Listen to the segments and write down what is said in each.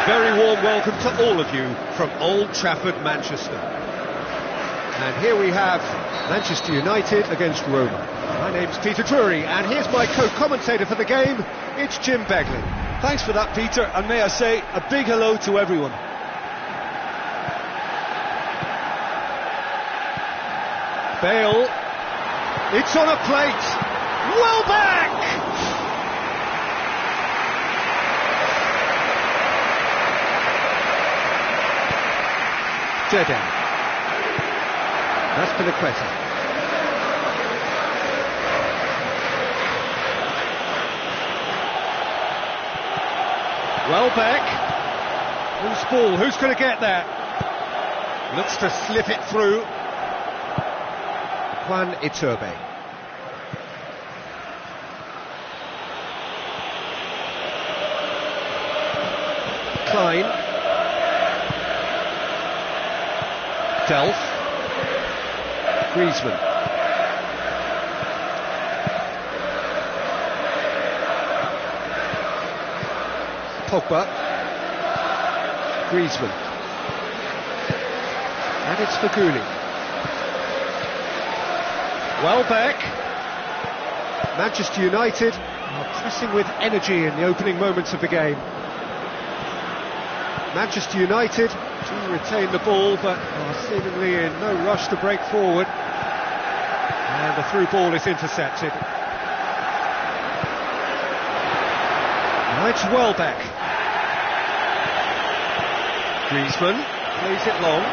very warm welcome to all of you from Old Trafford, Manchester. And here we have Manchester United against Roma. My name's Peter Drury, and here's my co-commentator for the game, it's Jim Begley. Thanks for that, Peter, and may I say a big hello to everyone. Bale, it's on a plate, Welbeck! Dede. That's Piliqueta. Welbeck. Who's ball? Who's going to get that? Looks to slip it through. Juan Iturbe. Klein. Delph. Griezmann. Pogba. Griezmann. And it's Faguni. Welbeck. Manchester United are pressing with energy in the opening moments of the game. Manchester United do retain the ball, but are seemingly in no rush to break forward. And the through ball is intercepted. Now it's Welbeck. Griezmann plays it long,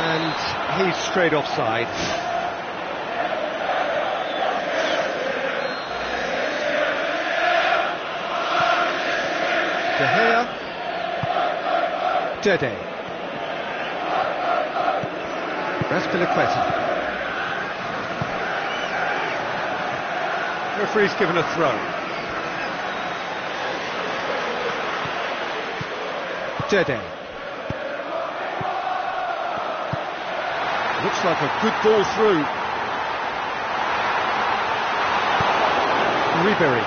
and he's straight offside. De Gea. Dede. That's Piliqueta. Referee's given a throw. Dede. Looks like a good ball through. Ribery.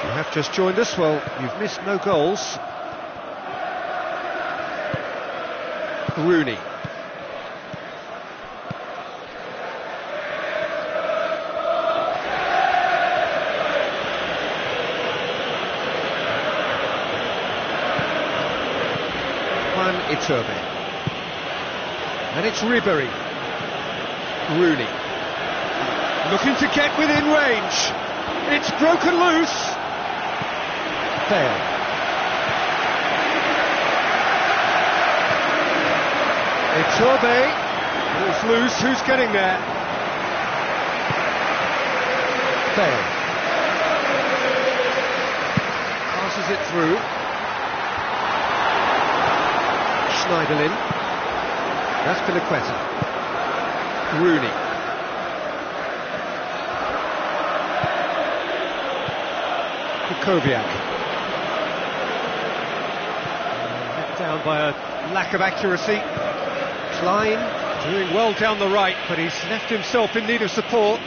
Have just joined us, well, you've missed no goals. Rooney. Juan Iturbe. And it's Ribery. Rooney. Looking to get within range. It's broken loose. Bale. Iturbe is loose. Who's getting there? Bale. Passes it through. Schneiderlin. That's Piliqueta. Rooney. Kukoviak. Down by a lack of accuracy. Klein doing well down the right, but he's left himself in need of support.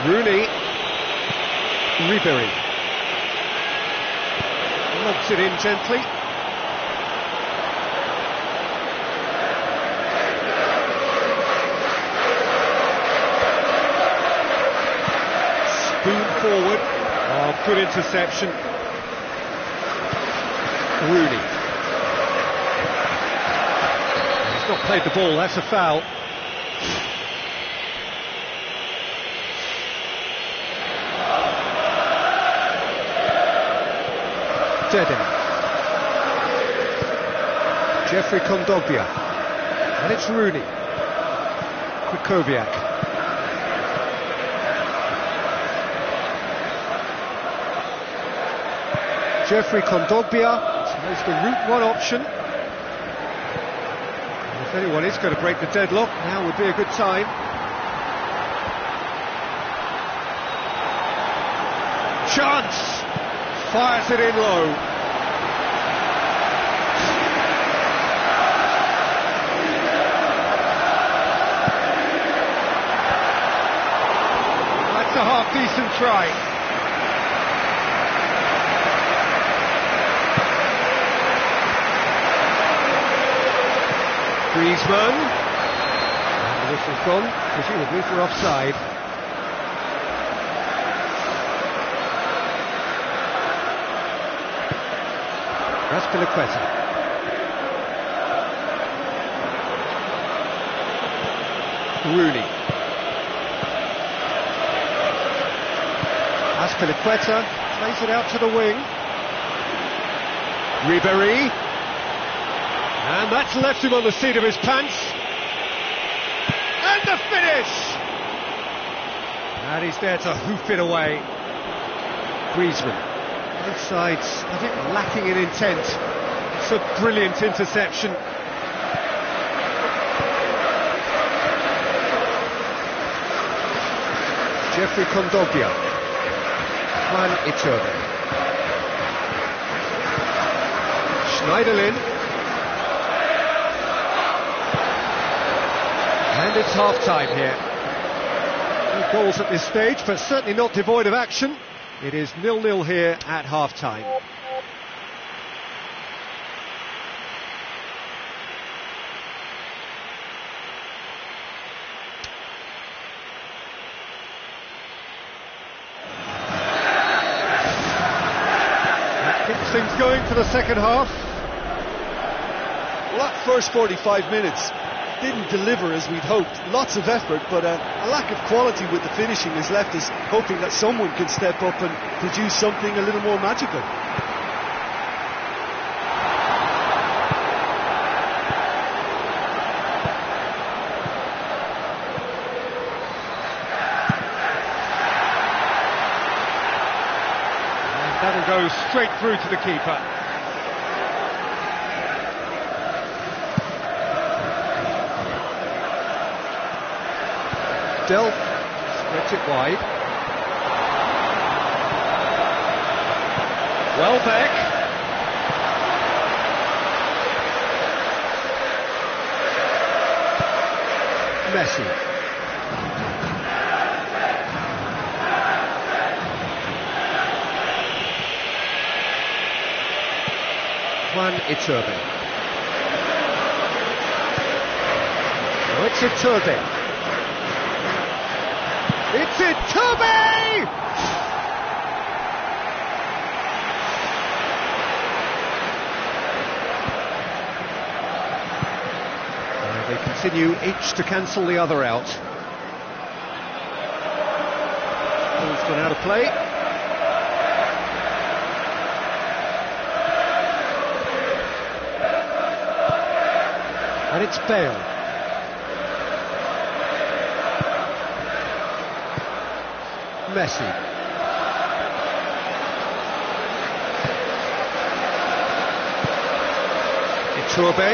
Rooney. Ribery. Lobs it in gently. Spoon forward. Oh, good interception. Rooney. He's not played the ball, that's a foul. Dede. Jeffrey Kondogbia. And it's Rooney. Kukoviak. Jeffrey Kondogbia. It's the Route 1 option. And if anyone is going to break the deadlock, now would be a good time. Chance! Fires it in low. half-decent try. Griezmann. And the whistle's gone, presumably for offside. Azpilicueta. Rooney. Azpilicueta plays it out to the wing. Ribéry. And that's left him on the seat of his pants. And the finish! And he's there to hoof it away. Griezmann. Both sides, I think, lacking in intent. It's a brilliant interception. Geoffrey Kondogbia. Juan Iturbe. Schneiderlin. And it's half-time here. No goals at this stage, but certainly not devoid of action. It is 0-0 here at half-time. That gets things going for the second half. Well, that first 45 minutes didn't deliver as we'd hoped. Lots of effort, but a lack of quality with the finishing has left us hoping that someone can step up and produce something a little more magical. And that'll go straight through to the keeper. Delph spreads it wide. Welbeck. Messi. Juan Iturbe. Oh, it's Iturbe. It's Iturbe! They continue each to cancel the other out. Ball's gone out of play. And it's Bale. Messi. Iturbe.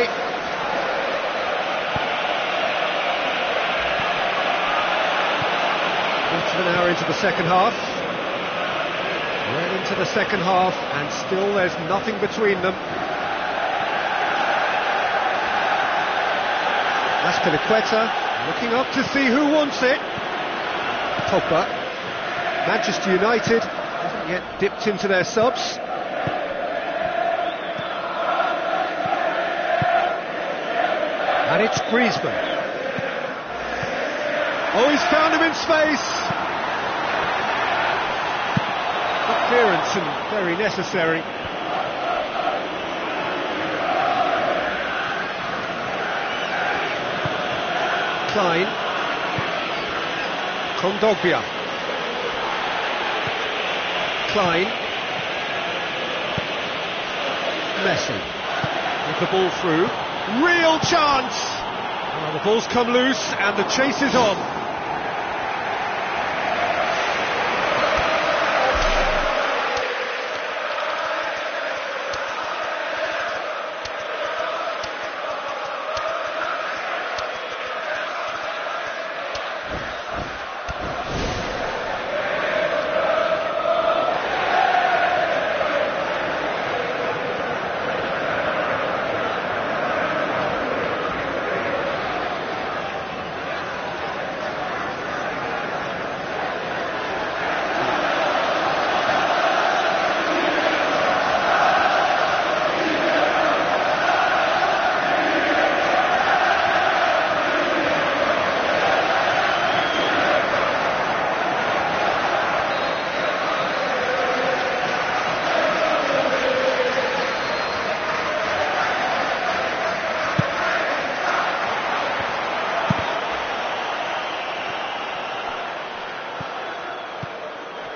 Quarter of an hour into the second half. Well into the second half, and still there's nothing between them. Azpilicueta looking up to see who wants it. Pogba. Manchester United haven't yet dipped into their subs. And it's Griezmann. Oh, he's found him in space. Clearance and very necessary. Klein. Kondogbia. Klein. Messi. With the ball through. Real chance! Well, the ball's come loose and the chase is on.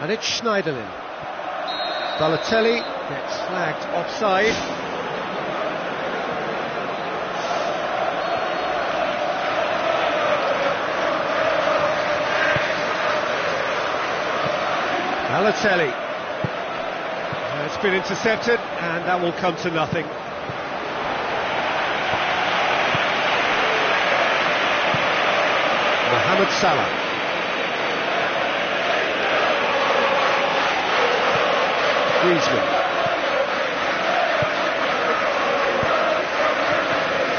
And it's Schneiderlin. Balotelli gets flagged offside. Balotelli. It's been intercepted, and that will come to nothing. Mohamed Salah. Griezmann.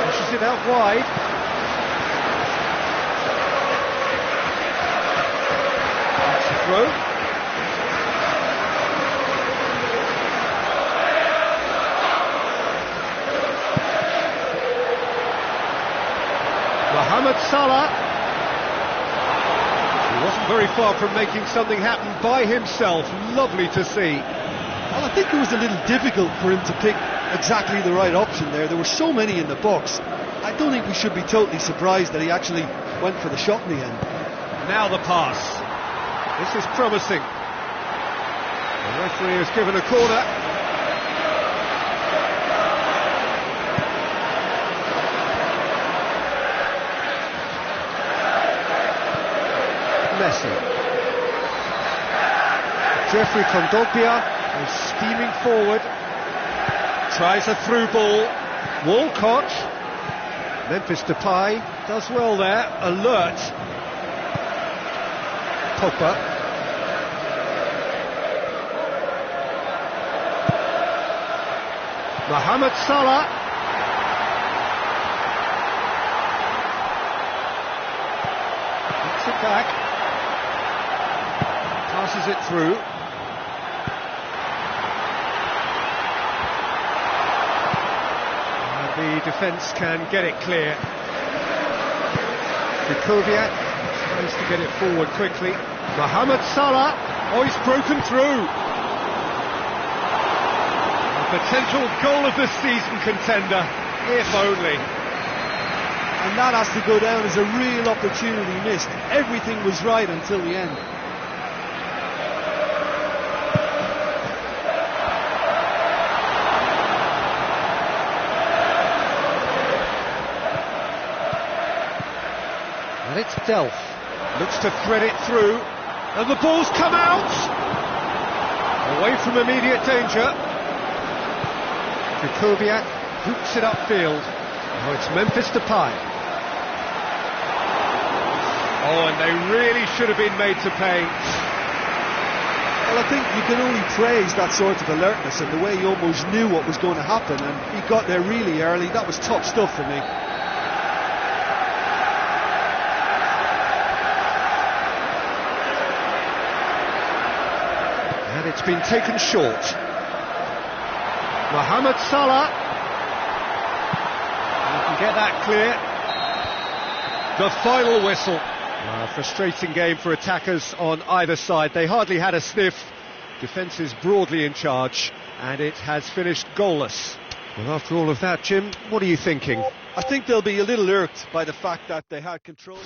Pushes it out wide. That's a throw. Mohamed Salah. He wasn't very far from making something happen by himself. Lovely to see. Well, I think it was a little difficult for him to pick exactly the right option there. There were so many in the box. I don't think we should be totally surprised that he actually went for the shot in the end. Now the pass. This is promising. The referee has given a corner. Messi. Jeffrey Kondogbia is steaming forward. Tries a through ball. Walcott. Memphis Depay does well there. Alert. Pogba. Mohamed Salah. Gets it back. Passes it through. And the defence can get it clear. Kukoviak tries to get it forward quickly. Mohamed Salah. Oh, he's broken through. A potential goal of the season contender, if only. And that has to go down as a real opportunity missed. Everything was right until the end. And it's Delph. Looks to thread it through. And the ball's come out! Away from immediate danger. Kukoviak hoops it upfield. Oh, it's Memphis Depay. Oh, and they really should have been made to pay. Well, I think you can only praise that sort of alertness and the way he almost knew what was going to happen, and he got there really early. That was top stuff for me. And it's been taken short. Mohamed Salah. You can get that clear. The final whistle. A frustrating game for attackers on either side. They hardly had a sniff. Defence is broadly in charge, and it has finished goalless. Well, after all of that, Jim, what are you thinking? I think they'll be a little irked by the fact that they had control.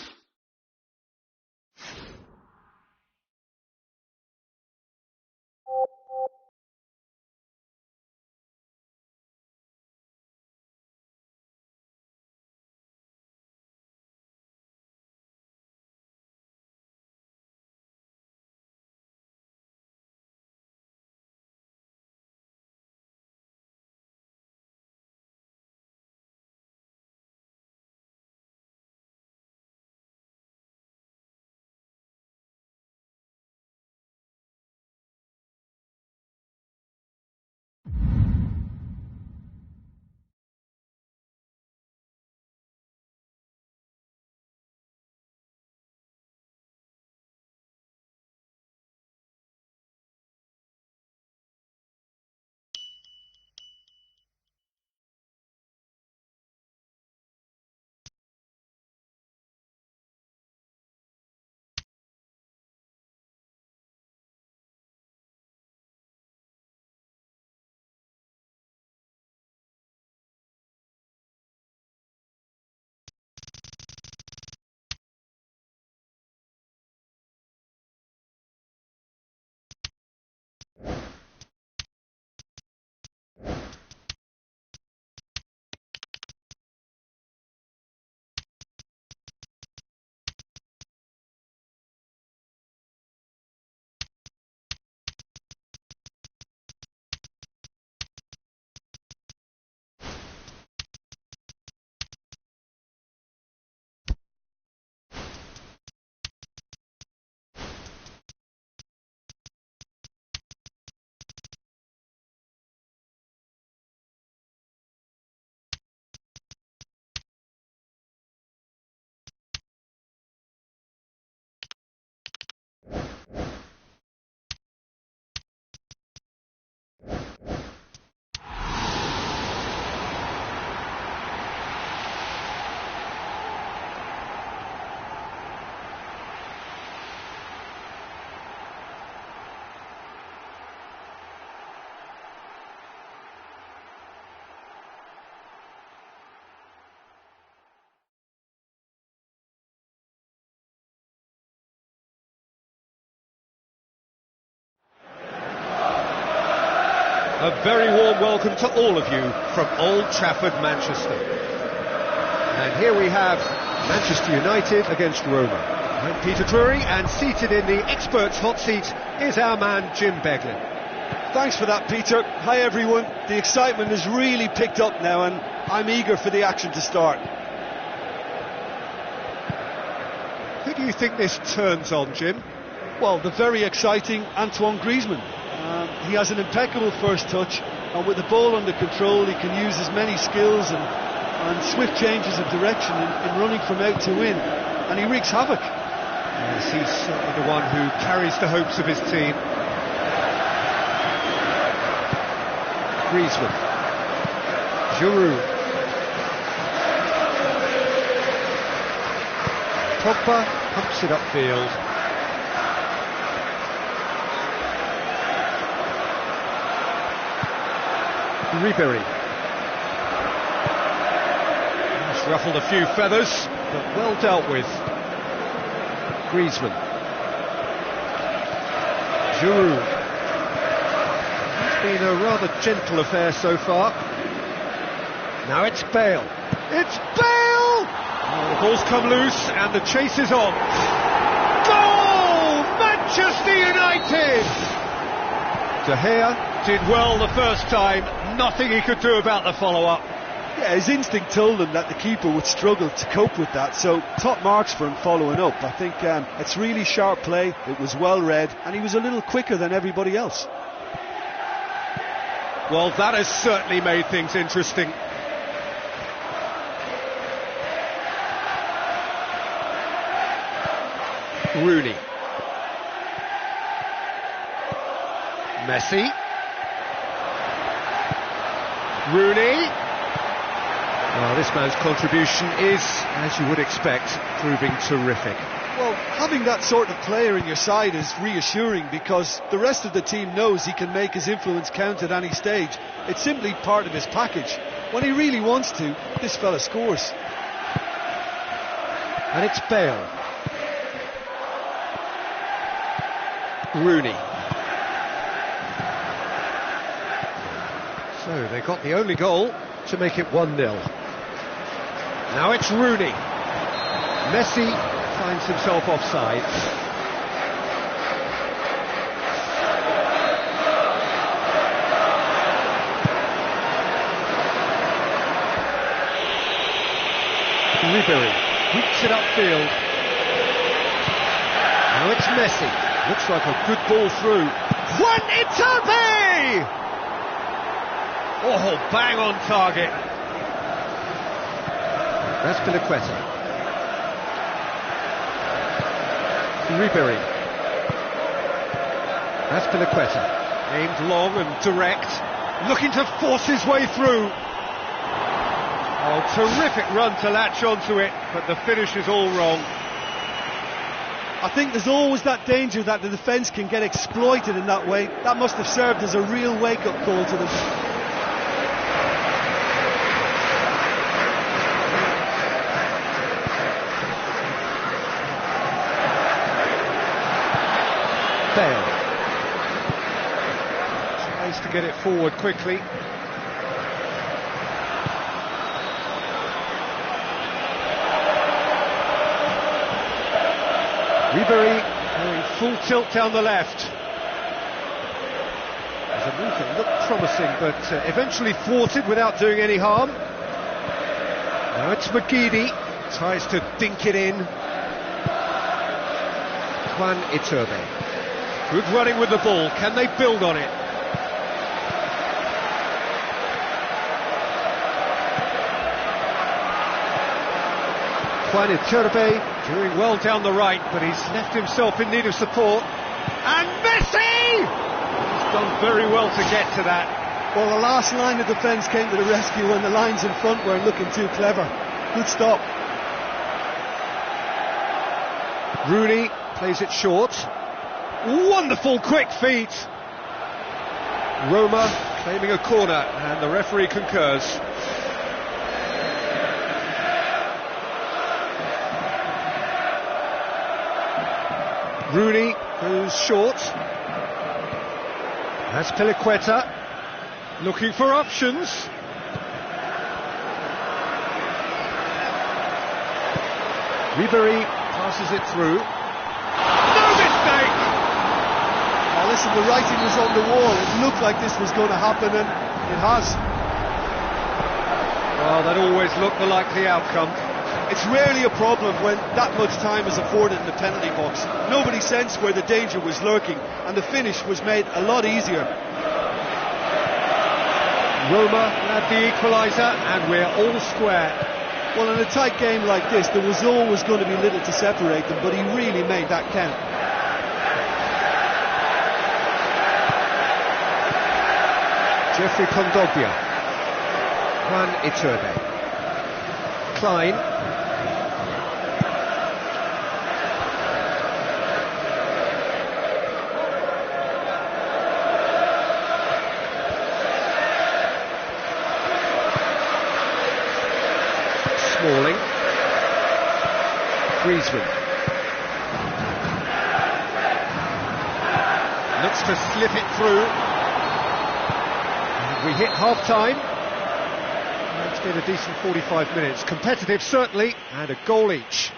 A very warm welcome to all of you from Old Trafford, Manchester. And here we have Manchester United against Roma. I'm Peter Drury, and seated in the experts' hot seat is our man Jim Beglin. Thanks for that, Peter. Hi everyone. The excitement has really picked up now and I'm eager for the action to start. Who do you think this turns on, Jim? Well, the very exciting Antoine Griezmann. He has an impeccable first touch, and with the ball under control he can use his many skills and swift changes of direction in running from out to in, and he wreaks havoc. Yes, he's certainly the one who carries the hopes of his team. Griezmann. Giroud. Pogba pumps it upfield. Ribéry. He's ruffled a few feathers, but well dealt with. Griezmann. Giroud. It's been a rather gentle affair so far. Now it's Bale. It's Bale! Oh, the ball's come loose and the chase is on. Goal! Manchester United! De Gea did well the first time, nothing he could do about the follow-up. Yeah, his instinct told him that the keeper would struggle to cope with that, so top marks for him following up. I think it's really sharp play, it was well read, and he was a little quicker than everybody else. Well, that has certainly made things interesting. Rooney. Messi. Rooney. Well, this man's contribution is, as you would expect, proving terrific. Well, having that sort of player in your side is reassuring because the rest of the team knows he can make his influence count at any stage. It's simply part of his package. When he really wants to, this fella scores. And it's Bale. Rooney. So they got the only goal to make it 1-0. Now it's Rooney. Messi finds himself offside. Ribéry hoops it upfield. Now it's Messi. Looks like a good ball through. Juan Iturbe! Oh, bang on target. That's Azpilicueta. Ribéry. Azpilicueta. Aimed long and direct. Looking to force his way through. Oh, terrific run to latch onto it, but the finish is all wrong. I think there's always that danger that the defence can get exploited in that way. That must have served as a real wake-up call to them. Bale tries to get it forward quickly. Ribéry going full tilt down the left. There's a move that looked promising, but eventually thwarted without doing any harm. Now it's McGeady, tries to dink it in. Juan Iturbe. Good running with the ball, can they build on it? Juan Iturbe doing well down the right, but he's left himself in need of support. And Messi! He's done very well to get to that. Well, the last line of defence came to the rescue when the lines in front weren't looking too clever. Good stop. Rooney plays it short. Wonderful quick feet. Roma claiming a corner, and the referee concurs. Rooney goes short. Azpilicueta. Looking for options. Ribery passes it through. No mistake! Now listen, the writing was on the wall. It looked like this was going to happen, and it has. Well, that always looked the likely outcome. It's rarely a problem when that much time is afforded in the penalty box. Nobody sensed where the danger was lurking, and the finish was made a lot easier. Roma had the equaliser, and we're all square. Well, in a tight game like this, there was always going to be little to separate them, but he really made that count. Jeffrey Kondogbia. Juan Iturbe. Klein. Smalling. Griezmann. Looks to slip it through. And we hit half-time. It's been a decent 45 minutes. Competitive, certainly, and a goal each.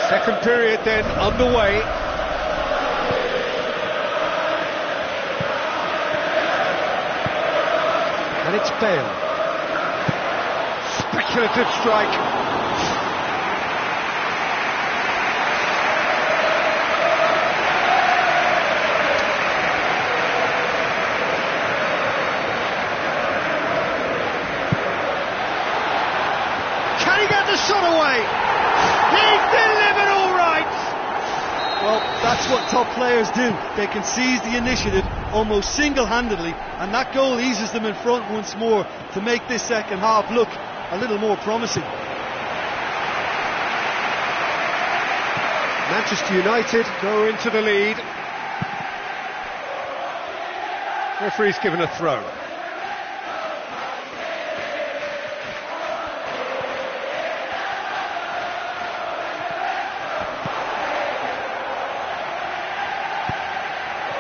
Second period then underway. And it's Bale. Speculative strike. Can he get the shot away? He delivered all right! Well, that's what top players do. They can seize the initiative almost single-handedly, and that goal eases them in front once more to make this second half look a little more promising. Manchester United go into the lead. Referee's given a throw.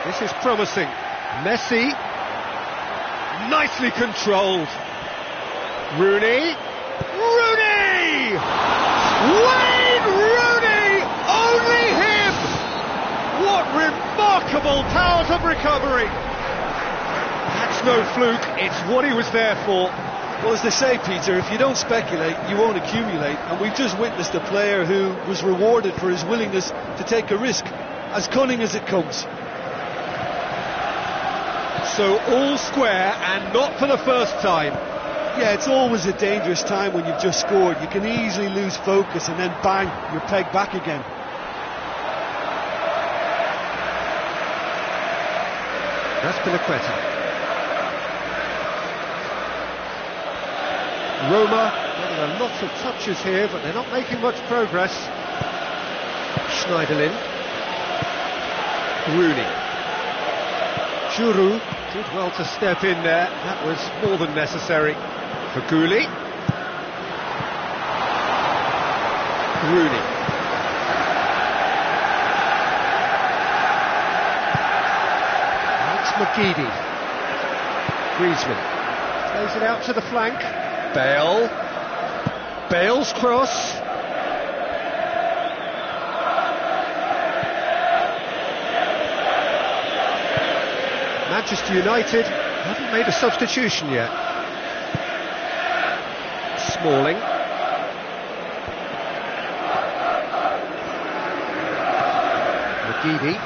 This is promising. Messi, nicely controlled. Rooney, Wayne Rooney, only him! What remarkable powers of recovery! That's no fluke, it's what he was there for. Well, as they say, Peter, if you don't speculate, you won't accumulate, and we've just witnessed a player who was rewarded for his willingness to take a risk, as cunning as it comes. So all square, and not for the first time. Yeah, it's always a dangerous time when you've just scored. You can easily lose focus and then bang, you're pegged back again. That's Azpilicueta. Roma getting a lot of touches here, but they're not making much progress. Schneiderlin. Rooney. Giroud did well to step in there. That was more than necessary. For Goulet. Rooney. It's McGeady. Griezmann plays it out to the flank. Bale. Bale's cross. Manchester United haven't made a substitution yet. Smalling. McGeady.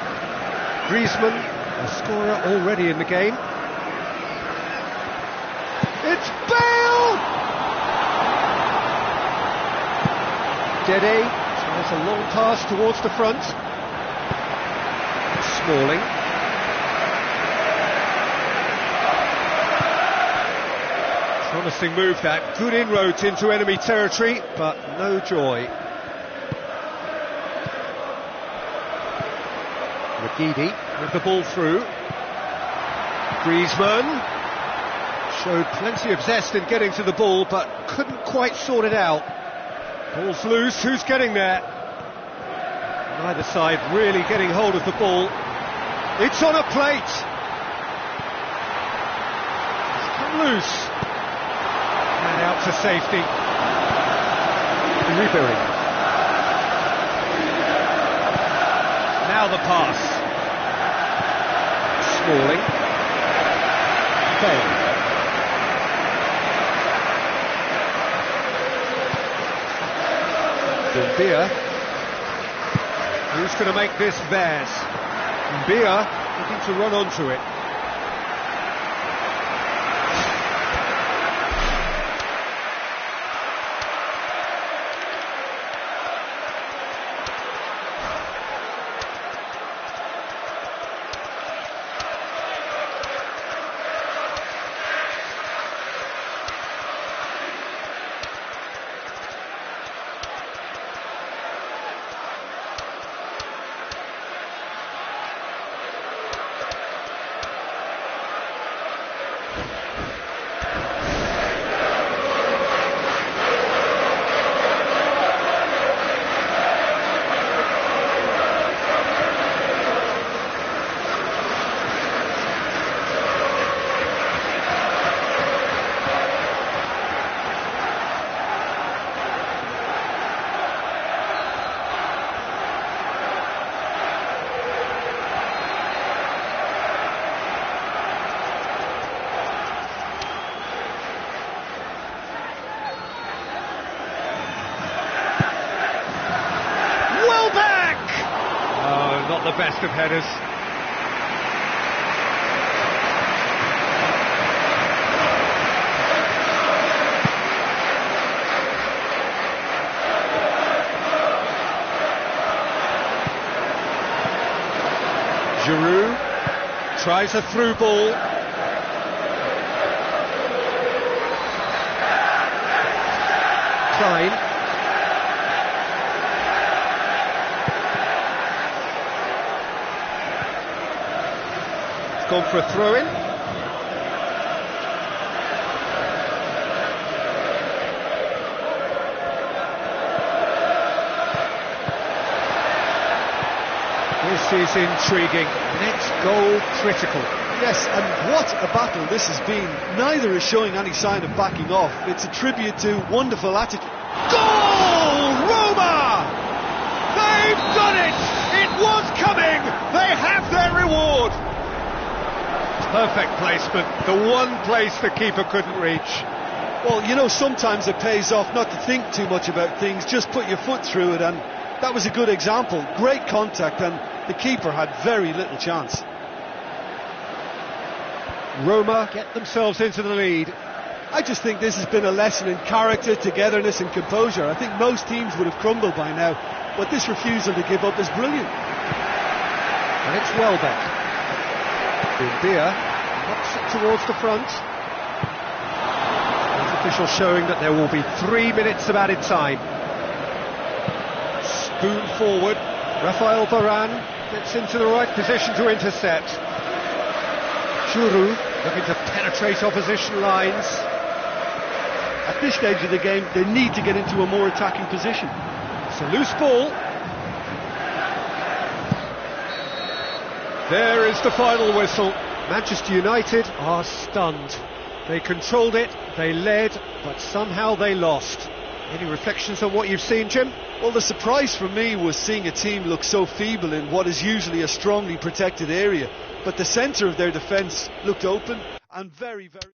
Griezmann, a scorer already in the game. It's Bale! Dede tries a long pass towards the front. Smalling. Promising move that, good inroads into enemy territory, but no joy. McGeady with the ball through. Griezmann, Showed plenty of zest in getting to the ball, but couldn't quite sort it out. Ball's loose, who's getting there? Neither side really getting hold of the ball. It's on a plate! It's come loose. And out to safety. Ribery. Now the pass. Smalling. Bale. Doumbia. Who's going to make this theirs? Doumbia looking to run onto it. Not the best of headers. Giroud tries a through ball. Klein. Gone for a throw-in. This is intriguing. Next goal critical. Yes, and what a battle this has been. Neither is showing any sign of backing off. It's a tribute to wonderful attitude. Goal! Roma! They've done it! It was coming! They have their reward! Perfect placement, the one place the keeper couldn't reach. Well, you know, sometimes it pays off not to think too much about things, just put your foot through it, and that was a good example. Great contact, and the keeper had very little chance. Roma get themselves into the lead. I just think this has been a lesson in character, togetherness and composure. I think most teams would have crumbled by now, but this refusal to give up is brilliant. And it's Welbeck. Doumbia knocks it towards the front. The official showing that there will be 3 minutes of added time. Spoon forward. Rafael Varane gets into the right position to intercept. Giroud looking to penetrate opposition lines. At this stage of the game, they need to get into a more attacking position. It's a loose ball. There is the final whistle. Manchester United are stunned. They controlled it, they led, but somehow they lost. Any reflections on what you've seen, Jim? Well, the surprise for me was seeing a team look so feeble in what is usually a strongly protected area. But the centre of their defence looked open and very, very...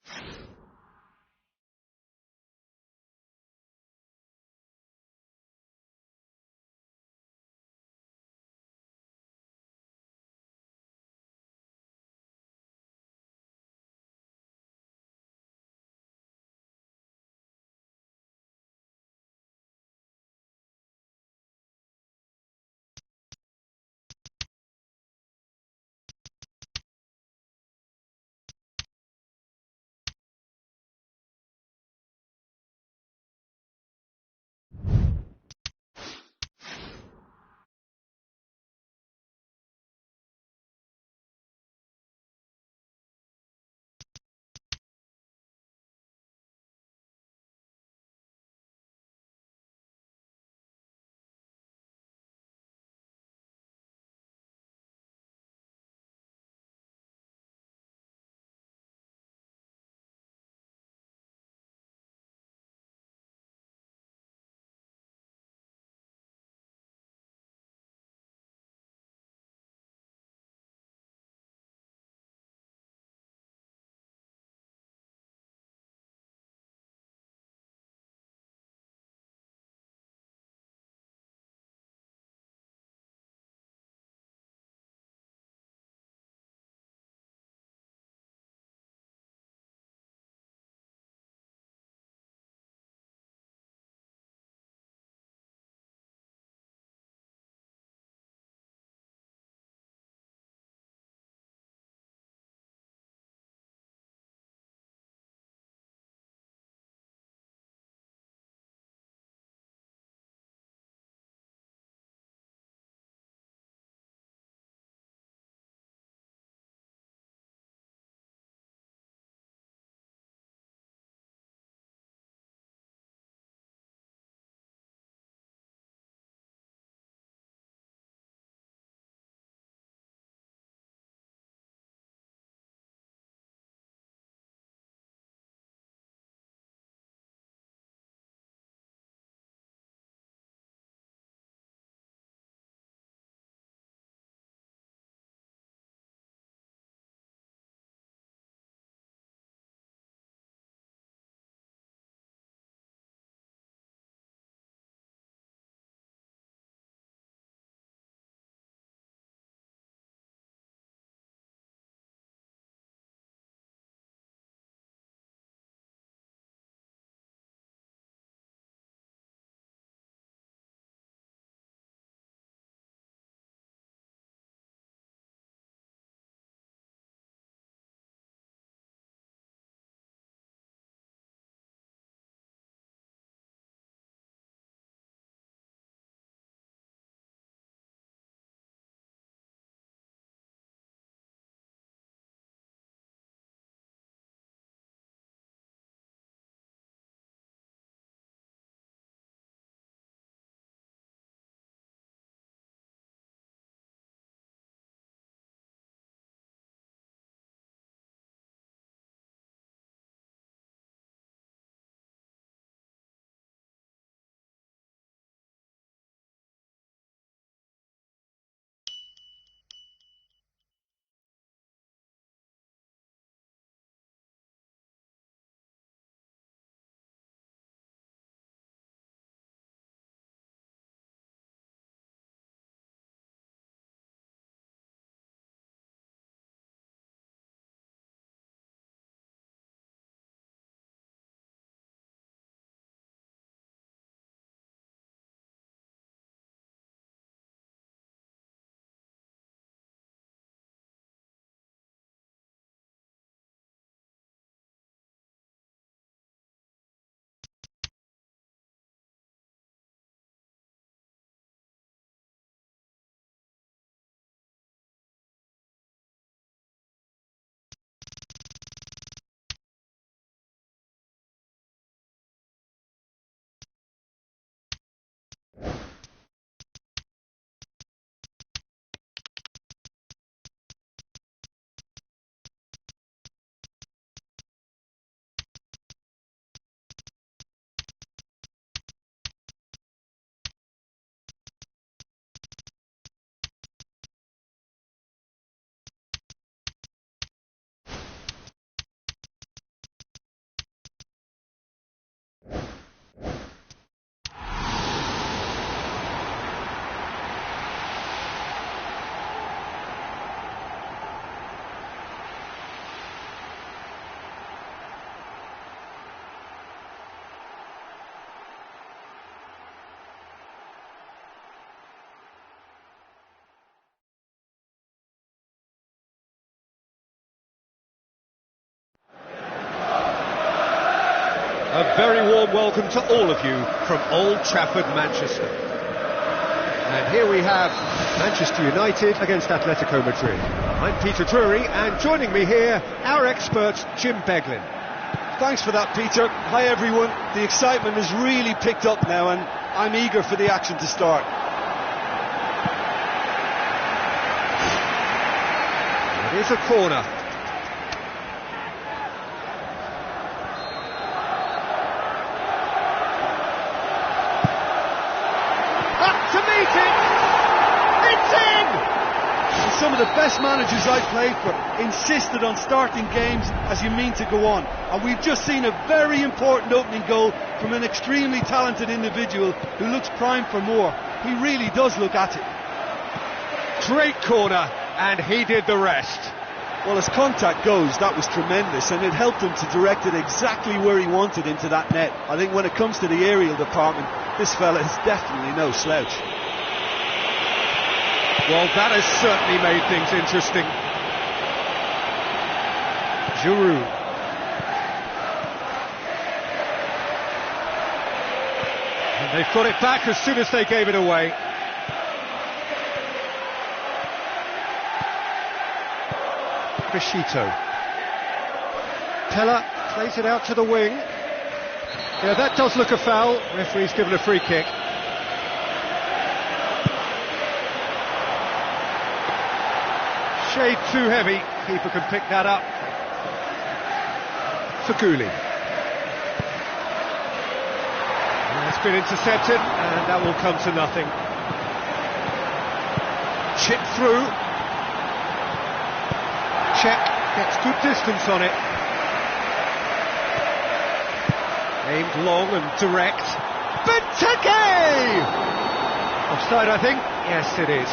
A very warm welcome to all of you from Old Trafford, Manchester. And here we have Manchester United against Atletico Madrid. I'm Peter Drury, and joining me here, our expert, Jim Beglin. Thanks for that, Peter. Hi, everyone. The excitement has really picked up now, and I'm eager for the action to start. It is a corner. Up to meet it! It's in! And some of the best managers I've played for insisted on starting games as you mean to go on. And we've just seen a very important opening goal from an extremely talented individual who looks primed for more. He really does look at it. Great corner, and he did the rest. Well, as contact goes, that was tremendous, and it helped him to direct it exactly where he wanted, into that net. I think when it comes to the aerial department, this fella is definitely no slouch. Well, that has certainly made things interesting. Giroud. And they've got it back as soon as they gave it away. Crescito. Pella plays it out to the wing. Yeah, that does look a foul. Referee's given a free kick. Shade too heavy. Keeper can pick that up. Feghouli. It's been intercepted, and that will come to nothing. Chip through. Check, gets good distance on it. Aimed long and direct. Benteke! Offside, I think. Yes, it is.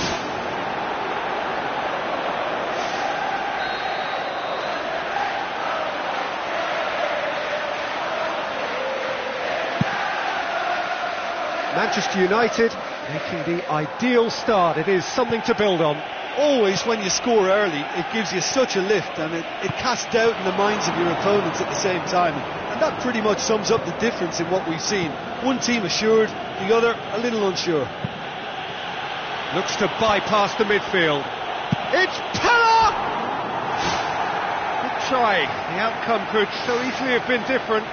Manchester United making the ideal start. It is something to build on. Always when you score early, it gives you such a lift, and it casts doubt in the minds of your opponents at the same time. And that pretty much sums up the difference in what we've seen. One team assured, the other a little unsure. Looks to bypass the midfield. It's Pella! Good try. The outcome could so easily have been different.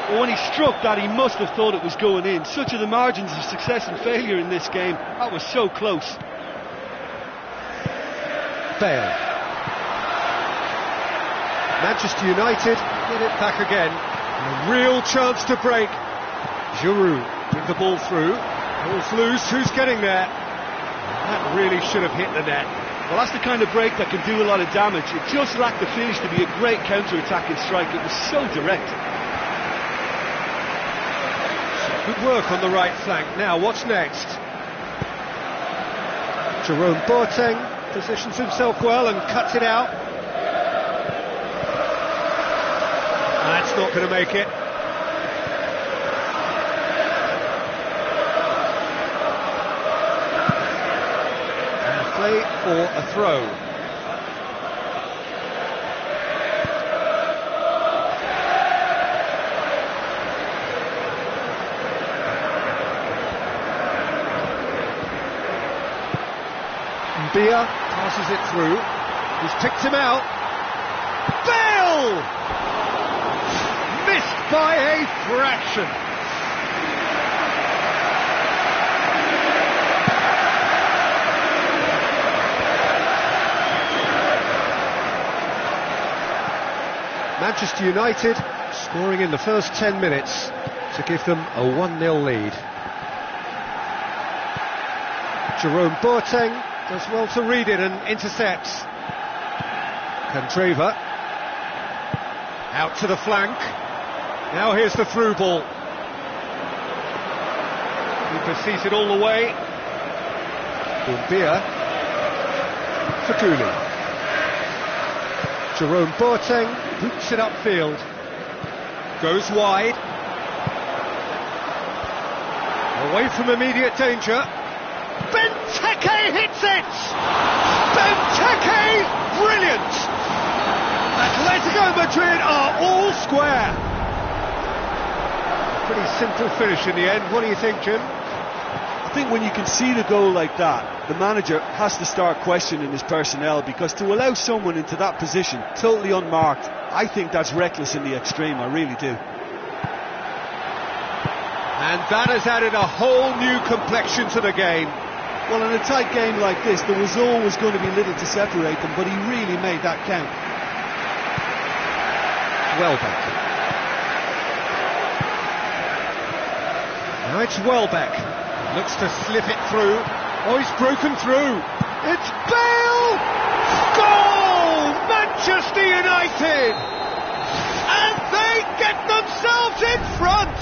Well, when he struck that, he must have thought it was going in. Such are the margins of success and failure in this game. That was so close. Bale. Manchester United get it back again. A real chance to break. Giroud with the ball through. Ball's loose. Who's getting there? That really should have hit the net. Well, that's the kind of break that can do a lot of damage. It just lacked the finish to be a great counter-attacking strike. It was so direct. Good work on the right flank. Now, what's next? Jerome Boateng positions himself well and cuts it out. That's not going to make it. And play for a throw. Bia passes it through. He's picked him out. Bale! Missed by a fraction. Manchester United scoring in the first 10 minutes to give them a 1-0 lead. Jerome Boateng does well to read it and intercepts. Candreva out to the flank. Now here's the through ball. Keeper sees it all the way. Doumbia. Feghouli. Jerome Boateng boots it upfield. Goes wide. Away from immediate danger. Benteke hits it! Benteke, brilliant! Atletico Madrid are all square. Pretty simple finish in the end. What do you think, Jim? I think when you concede a goal like that, the manager has to start questioning his personnel, because to allow someone into that position, totally unmarked, I think that's reckless in the extreme, I really do. And that has added a whole new complexion to the game. Well, in a tight game like this, there was always going to be little to separate them, but he really made that count. Welbeck. Now it's Welbeck. Looks to slip it through. Oh, he's broken through. It's Bale! Goal! Manchester United! And they get themselves in front!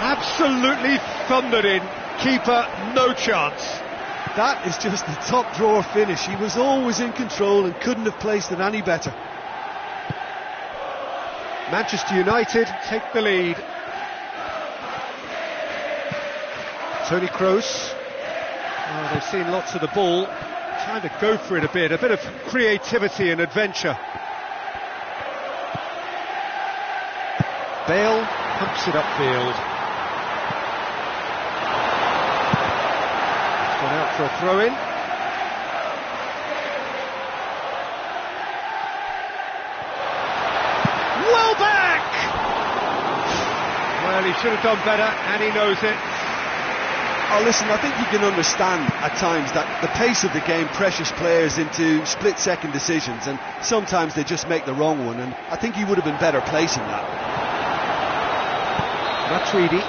Absolutely thundered in. Keeper, no chance. That is just the top drawer finish. He was always in control and couldn't have placed it any better. Manchester United take the lead. Toni Kroos. Oh, they've seen lots of the ball. Trying to go for it a bit of creativity and adventure. Bale pumps it upfield. Gone out for a throw-in. Welbeck! Well, he should have done better, and he knows it. Oh, listen, I think you can understand at times that the pace of the game pressures players into split-second decisions, and sometimes they just make the wrong one, and I think he would have been better placing that. Matuidi.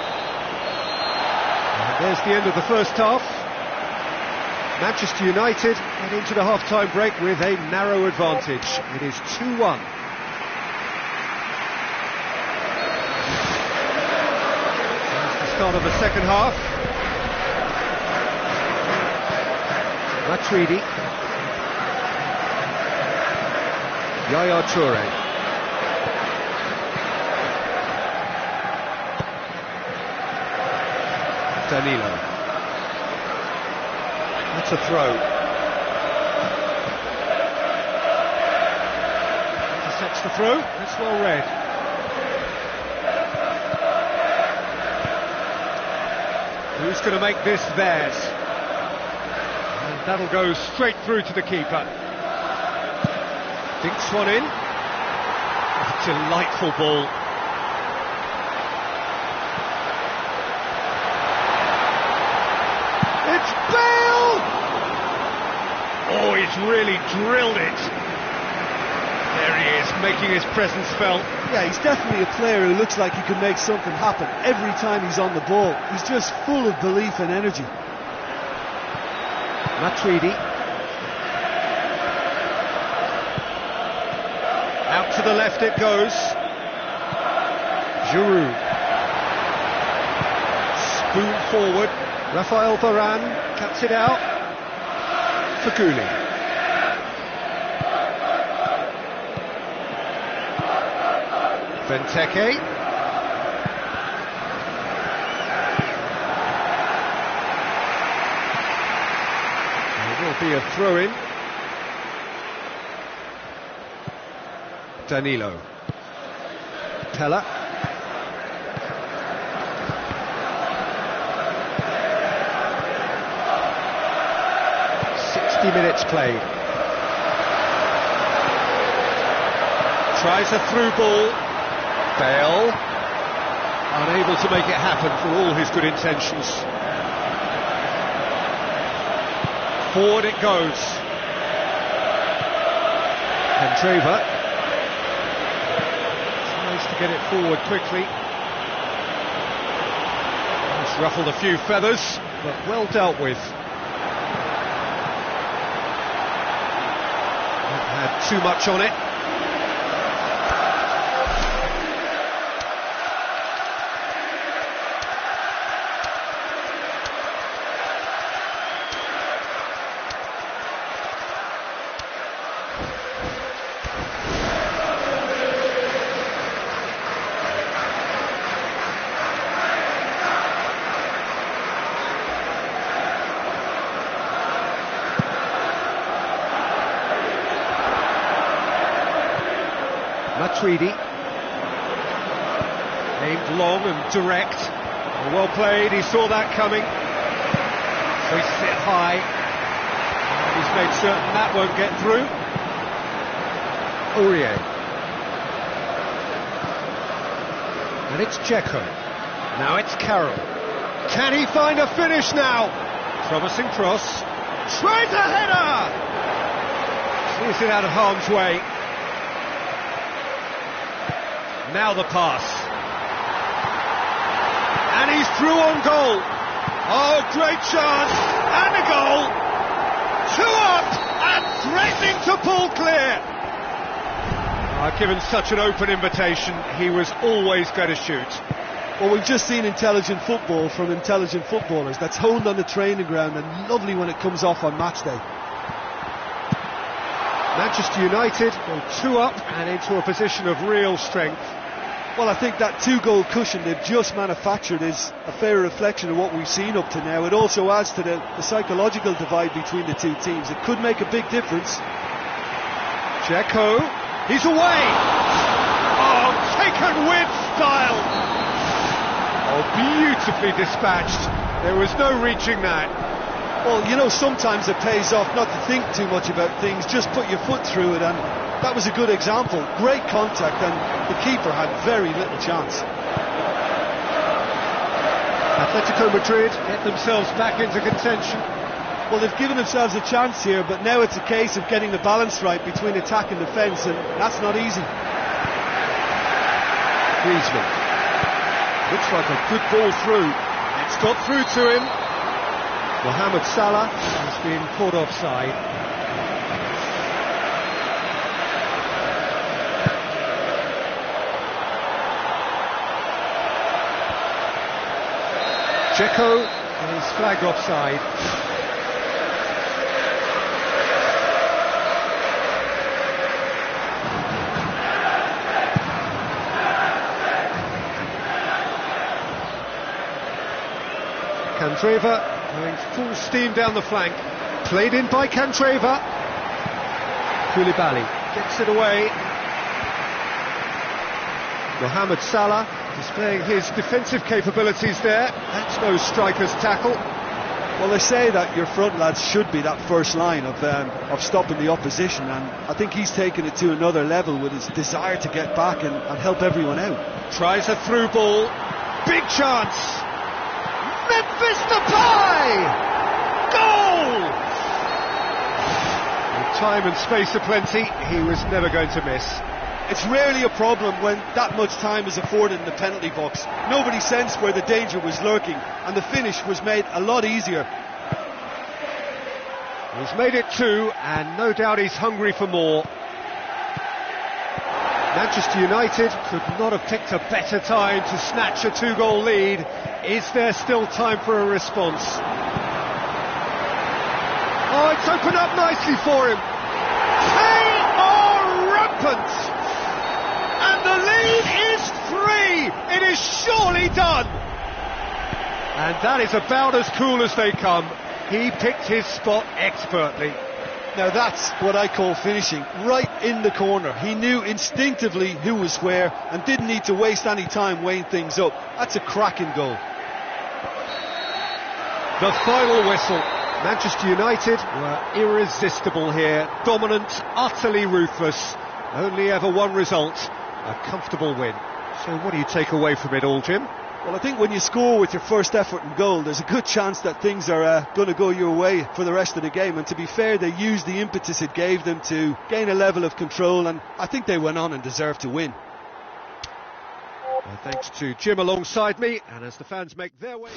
And there's the end of the first half. Manchester United get into the half-time break with a narrow advantage. It is 2-1. That's the start of the second half. Matuidi. Yaya Toure. Danilo. That's a throw. Intercepts the throw. That's well read. Who's going to make this theirs? And that'll go straight through to the keeper. Dinks one in. A delightful ball. It's Bale! Oh, he's really drilled it. There he is, making his presence felt. Yeah, he's definitely a player who looks like he can make something happen every time he's on the ball. He's just full of belief and energy. Matuidi. Out to the left it goes. Giroud. Spoon forward. Rafael Varane cuts it out. Feghouli. Benteke. There will be a throw-in. Danilo. Pella. Minutes played. Tries a through ball. Bale unable to make it happen for all his good intentions. Forward it goes. Candreva tries to get it forward quickly. It's ruffled a few feathers, but well dealt with. Had too much on it. Matuidi. aimed long and direct. Well played, he saw that coming. So he sit high. And he's made certain that won't get through. Aurier. And it's Dzeko. Now it's Carroll. Can he find a finish now? Promising cross. Tries a header! Sees it out of harm's way. Now the pass. And he's through on goal. Oh, great chance. And a goal. 2 up and threatening to pull clear. Given such an open invitation, he was always going to shoot. Well, we've just seen intelligent football from intelligent footballers. That's honed on the training ground and lovely when it comes off on match day. Manchester United go 2 up and into a position of real strength. Well, I think that 2-goal cushion they've just manufactured is a fair reflection of what we've seen up to now. It also adds to the psychological divide between the two teams. It could make a big difference. Dzeko, he's away! Oh, taken with style! Oh, beautifully dispatched. There was no reaching that. Well, you know, sometimes it pays off not to think too much about things, just put your foot through it, and that was a good example. Great contact, and the keeper had very little chance. Atletico Madrid get themselves back into contention. Well, they've given themselves a chance here, but now it's a case of getting the balance right between attack and defence, and that's not easy. Griezmann. Looks like a good ball through. It's got through to him. Mohamed Salah has been caught offside. Dzeko is flagged offside. Candreva going full steam down the flank. Played in by Candreva. Koulibaly gets it away. Mohamed Salah displaying his defensive capabilities there. That's no striker's tackle. Well, they say that your front lads should be that first line of stopping the opposition, and I think he's taken it to another level with his desire to get back and help everyone out. Tries a through ball. Big chance. Memphis Depay! Goal! With time and space aplenty, he was never going to miss. It's rarely a problem when that much time is afforded in the penalty box. Nobody sensed where the danger was lurking, and the finish was made a lot easier. He's made it 2, and no doubt he's hungry for more. Manchester United could not have picked a better time to snatch a 2-goal lead. Is there still time for a response? Oh, it's opened up nicely for him. They are rampant! And the lead is 3! It is surely done! And that is about as cool as they come. He picked his spot expertly. Now that's what I call finishing, right in the corner. He knew instinctively who was where and didn't need to waste any time weighing things up. That's a cracking goal. The final whistle. Manchester United were irresistible here, dominant, utterly ruthless. Only ever one result, a comfortable win. So what do you take away from it all, Jim? Well, I think when you score with your first effort and goal, there's a good chance that things are going to go your way for the rest of the game. And to be fair, they used the impetus it gave them to gain a level of control, and I think they went on and deserved to win. Well, thanks to Jim alongside me, and as the fans make their way...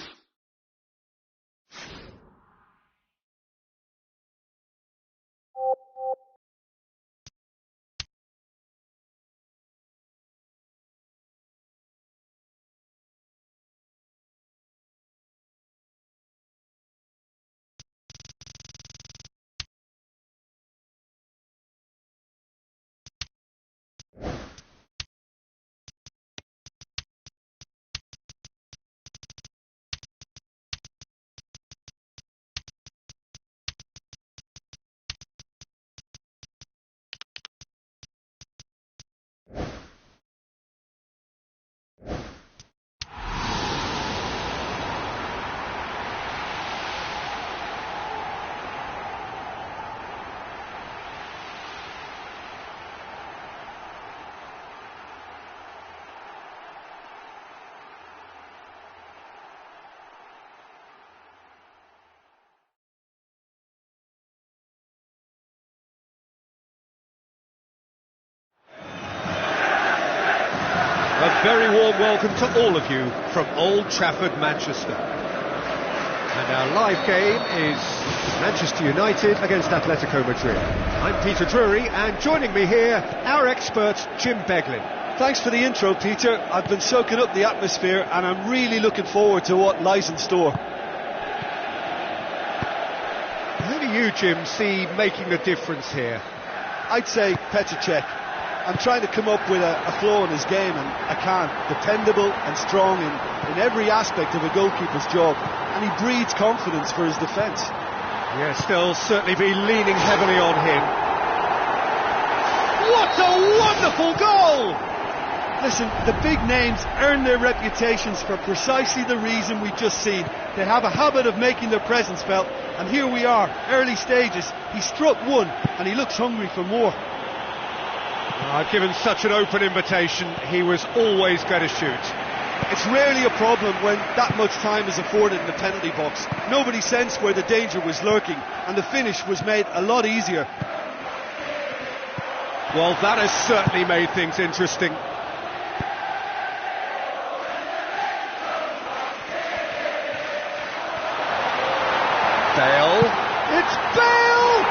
very warm welcome to all of you from Old Trafford, Manchester. And our live game is Manchester United against Atletico Madrid. I'm Peter Drury, and joining me here, our expert, Jim Beglin. Thanks for the intro, Peter. I've been soaking up the atmosphere, and I'm really looking forward to what lies in store. Who do you, Jim, see making the difference here? I'd say Petr Cech. I'm trying to come up with a flaw in his game, and I can't. Dependable and strong in every aspect of a goalkeeper's job, and he breeds confidence for his defence. Yes, they'll certainly be leaning heavily on him. What a wonderful goal! Listen, the big names earn their reputations for precisely the reason we've just seen. They have a habit of making their presence felt, and here we are, early stages. He struck one, and he looks hungry for more. I've given such an open invitation, he was always going to shoot. It's rarely a problem when that much time is afforded in the penalty box. Nobody sensed where the danger was lurking, and the finish was made a lot easier. Well, that has certainly made things interesting. Bale. It's Bale!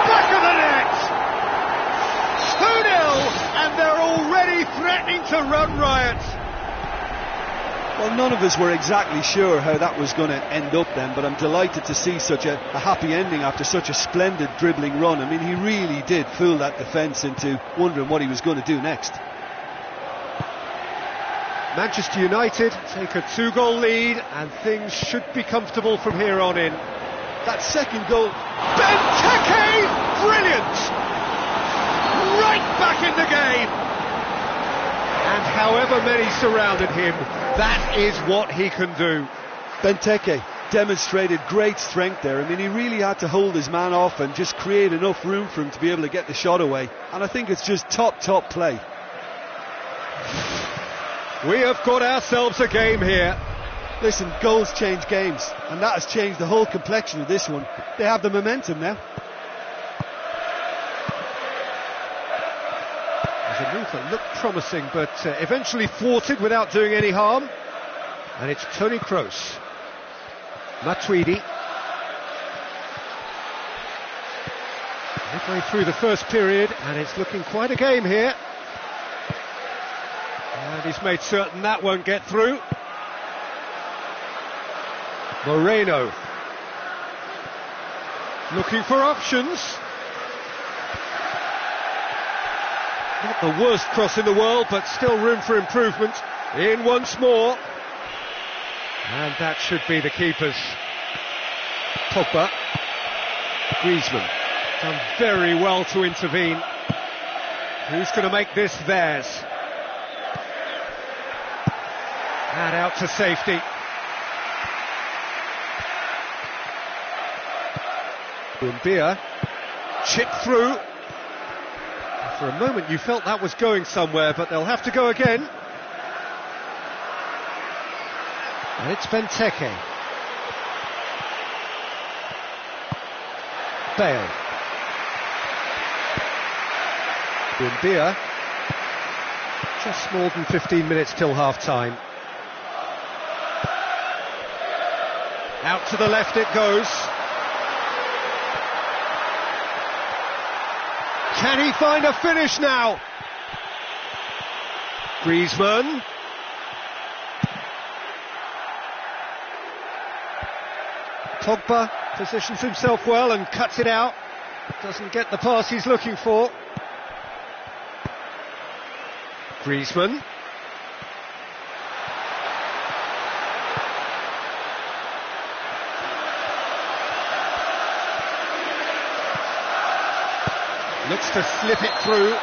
Back of the net! 2-0, and they're already threatening to run riot. Well, none of us were exactly sure how that was going to end up then, but I'm delighted to see such a happy ending after such a splendid dribbling run. I mean, he really did fool that defence into wondering what he was going to do next. Manchester United take a 2-goal lead, and things should be comfortable from here on in. That second goal, Benteke! Brilliant! Right back in the game! And however many surrounded him, that is what he can do. Benteke demonstrated great strength there. I mean, he really had to hold his man off and just create enough room for him to be able to get the shot away. And I think it's just top play. We have got ourselves a game here. Listen, goals change games, and that has changed the whole complexion of this one. They have the momentum now. There's a move that looked promising, but eventually thwarted without doing any harm. And it's Toni Kroos. Matuidi. Midway through the first period, and it's looking quite a game here. And he's made certain that won't get through. Moreno. Looking for options. Not the worst cross in the world, but still room for improvement. In once more. And that should be the keeper's. Pogba. Griezmann. Done very well to intervene. Who's going to make this theirs? And out to safety. Buendia. Chip through. For a moment you felt that was going somewhere, but they'll have to go again. And it's Benteke. Bale. Buendia. Just more than 15 minutes till half-time. Out to the left it goes. Can he find a finish now? Griezmann. Pogba positions himself well and cuts it out. Doesn't get the pass he's looking for. Griezmann. Looks to slip it through.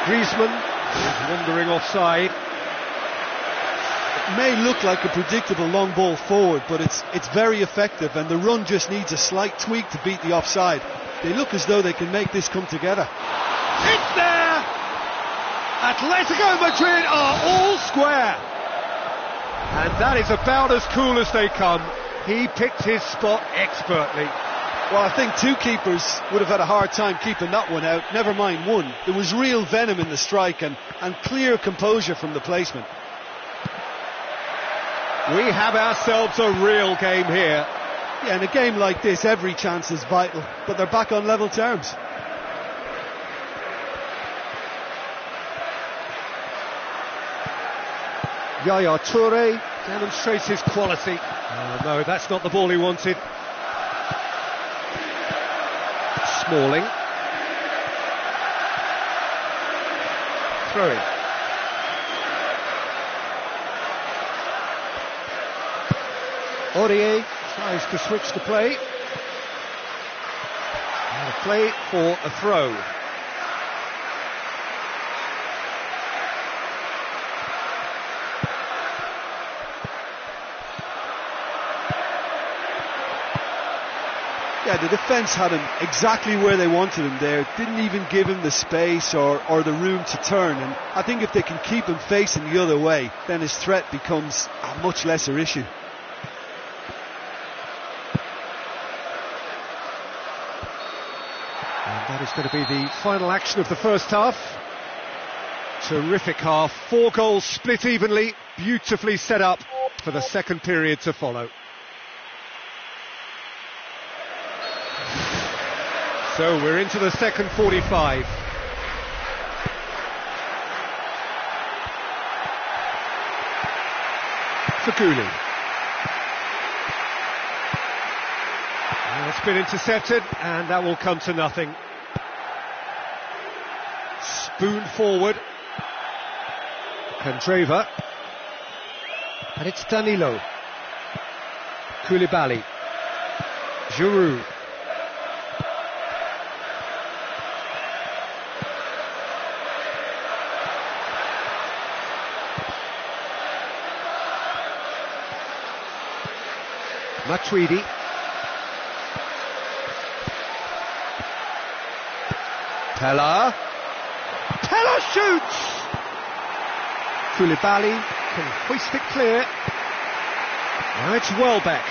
Griezmann is wandering offside. It may look like a predictable long ball forward, but it's very effective, and the run just needs a slight tweak to beat the offside. They look as though they can make this come together. It's there! Atletico Madrid are all square. And that is about as cool as they come. He picked his spot expertly. Well, I think two keepers would have had a hard time keeping that one out, never mind one. There was real venom in the strike and clear composure from the placement. We have ourselves a real game here. Yeah, in a game like this, every chance is vital, but they're back on level terms. Yaya Toure demonstrates his quality. Oh no, that's not the ball he wanted. Smalling. Throw in. Aurier tries to switch the play. And a play for a throw. Yeah, the defence had him exactly where they wanted him there. Didn't even give him the space or the room to turn. And I think if they can keep him facing the other way, then his threat becomes a much lesser issue. And that is going to be the final action of the first half. Terrific half. 4 goals split evenly. Beautifully set up for the second period to follow. So we're into the second 45. Feghouli. It's been intercepted, and that will come to nothing. Spoon forward. Candreva. And it's Danilo. Koulibaly. Giroud. Matuidi. Pella. Pella shoots! Koulibaly can hoist it clear. Now it's Welbeck.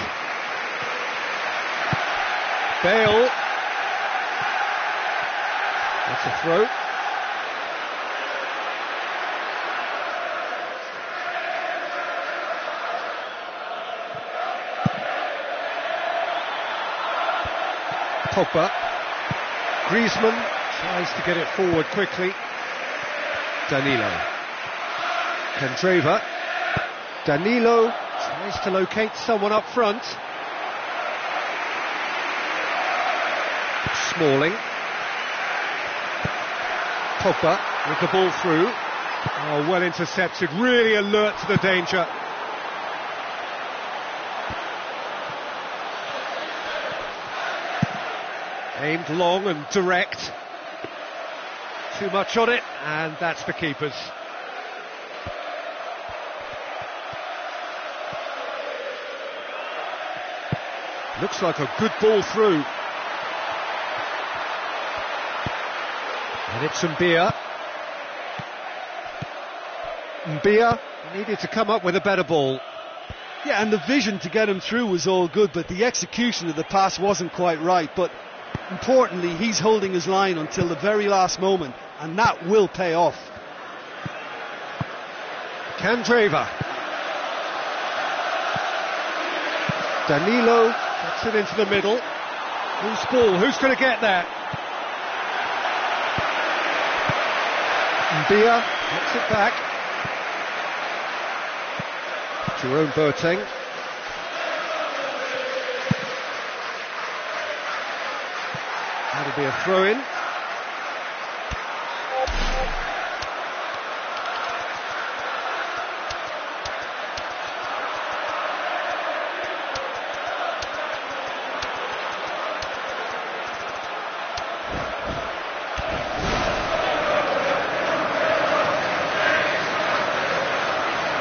Bale. That's a throw. Pogba. Griezmann tries to get it forward quickly. Danilo. Candreva. Danilo tries to locate someone up front. Smalling. Pogba with the ball through. Oh, well intercepted, really alert to the danger. Aimed long and direct. Too much on it, and that's the keeper's. Looks like a good ball through. And it's Mbia. Mbia needed to come up with a better ball. Yeah, and the vision to get him through was all good, but the execution of the pass wasn't quite right. But importantly, he's holding his line until the very last moment, and that will pay off. Candreva. Danilo gets it into the middle. Who's ball? Who's going to get that? Mbia gets it back. Jerome Boateng. That'll be a throw-in.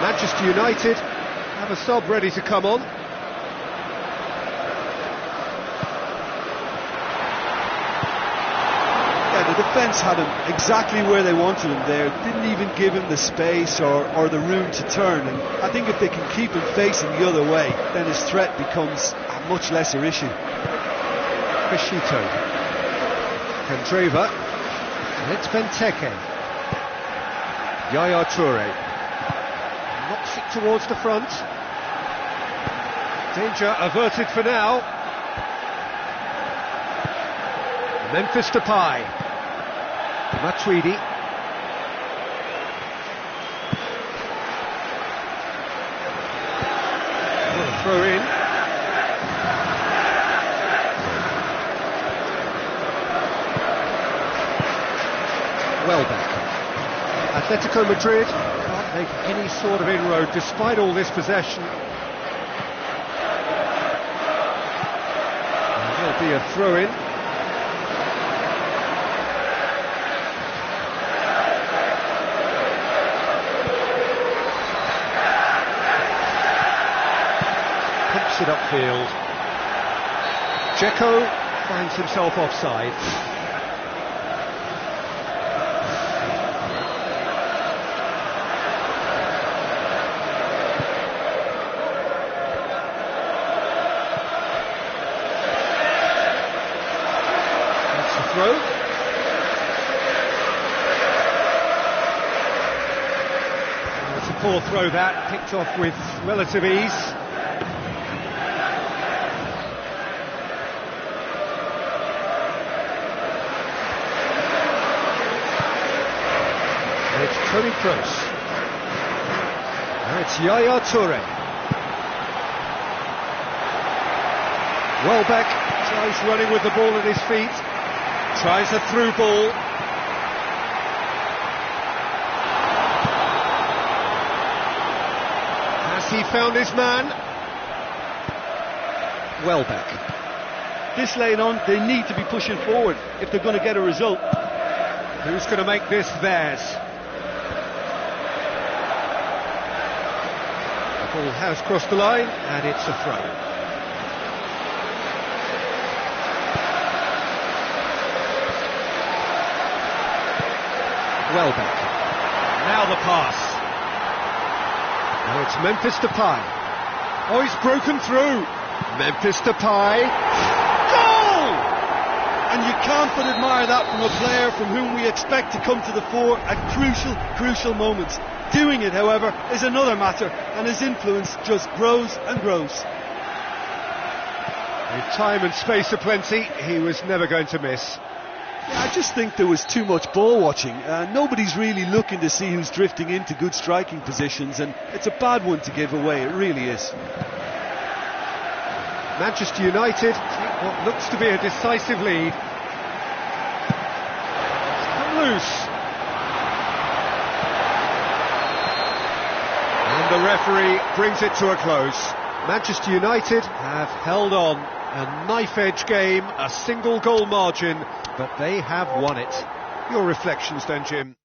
Manchester United have a sub ready to come on. Yeah, the defence had him exactly where they wanted him there. Didn't even give him the space or the room to turn. And I think if they can keep him facing the other way, then his threat becomes a much lesser issue. Crescito. Candreva. And it's Benteke. Yaya Toure. Knocks it towards the front. Danger averted for now. Memphis Depay. Matuidi. Throw in. Welbeck. Atletico Madrid can't make any sort of inroad despite all this possession. And there'll be a throw in. Pumps it upfield. Dzeko finds himself offside. Throw. It's a poor throw that, picked off with relative ease. And it's Toni Kroos. Now it's Yaya Toure. Welbeck tries running with the ball at his feet. Tries a through ball. Has he found his man? Welbeck. This late on, they need to be pushing forward if they're going to get a result. Who's going to make this theirs? The ball has crossed the line, and it's a throw. Welbeck. Now the pass. Now it's Memphis Depay. Oh, he's broken through. Memphis Depay. Goal! And you can't but admire that from a player from whom we expect to come to the fore at crucial moments. Doing it, however, is another matter, and his influence just grows and grows. With time and space aplenty, he was never going to miss. Yeah, I just think there was too much ball watching. Nobody's really looking to see who's drifting into good striking positions, and it's a bad one to give away, it really is. Manchester United take what looks to be a decisive lead. It's come loose. And the referee brings it to a close. Manchester United have held on. A knife-edge game, a single goal margin, but they have won it. Your reflections then, Jim?